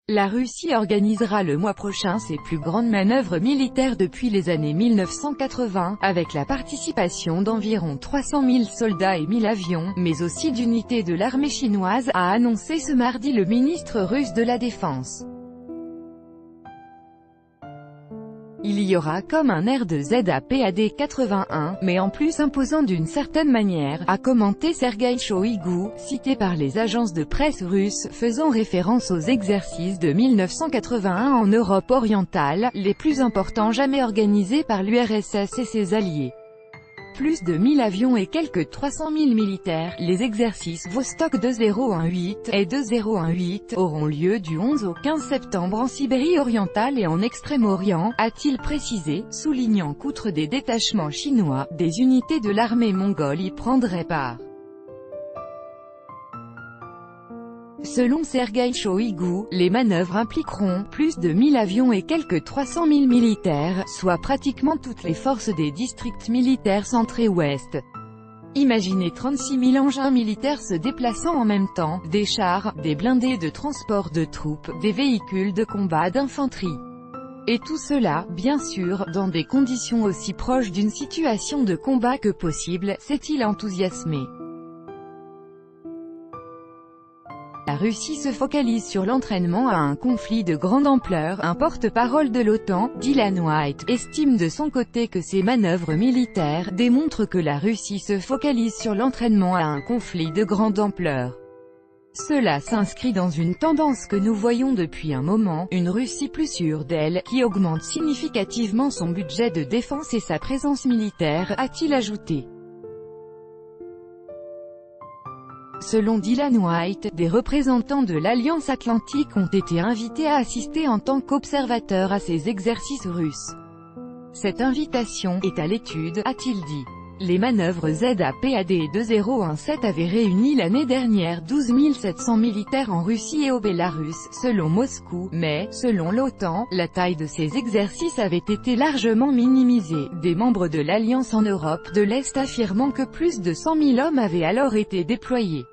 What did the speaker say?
La Russie organisera le mois prochain ses plus grandes manœuvres militaires depuis les années 1980, avec la participation d'environ 300 000 soldats et 1000 avions, mais aussi d'unités de l'armée chinoise, a annoncé ce mardi le ministre russe de la Défense. Il y aura comme un air de ZAPAD-81, mais en plus imposant d'une certaine manière, a commenté Sergueï Shoïgu, cité par les agences de presse russes, faisant référence aux exercices de 1981 en Europe orientale, les plus importants jamais organisés par l'URSS et ses alliés. Plus de 1000 avions et quelques 300 000 militaires, les exercices Vostok 2018 et 2018 auront lieu du 11 au 15 septembre en Sibérie orientale et en Extrême-Orient, a-t-il précisé, soulignant qu'outre des détachements chinois, des unités de l'armée mongole y prendraient part. Selon Sergueï Shoïgu, les manœuvres impliqueront plus de 1000 avions et quelques 300 000 militaires, soit pratiquement toutes les forces des districts militaires centre et ouest. Imaginez 36 000 engins militaires se déplaçant en même temps, des chars, des blindés de transport de troupes, des véhicules de combat d'infanterie. Et tout cela, bien sûr, dans des conditions aussi proches d'une situation de combat que possible, s'est-il enthousiasmé. La Russie se focalise sur l'entraînement à un conflit de grande ampleur. Un porte-parole de l'OTAN, Dylan White, estime de son côté que ces manœuvres militaires démontrent que la Russie se focalise sur l'entraînement à un conflit de grande ampleur. Cela s'inscrit dans une tendance que nous voyons depuis un moment, une Russie plus sûre d'elle, qui augmente significativement son budget de défense et sa présence militaire, a-t-il ajouté. Selon Dylan White, des représentants de l'Alliance Atlantique ont été invités à assister en tant qu'observateurs à ces exercices russes. Cette invitation est à l'étude, a-t-il dit. Les manœuvres ZAPAD-2017 avaient réuni l'année dernière 12 700 militaires en Russie et au Bélarus, selon Moscou, mais, selon l'OTAN, la taille de ces exercices avait été largement minimisée, des membres de l'Alliance en Europe de l'Est affirmant que plus de 100 000 hommes avaient alors été déployés.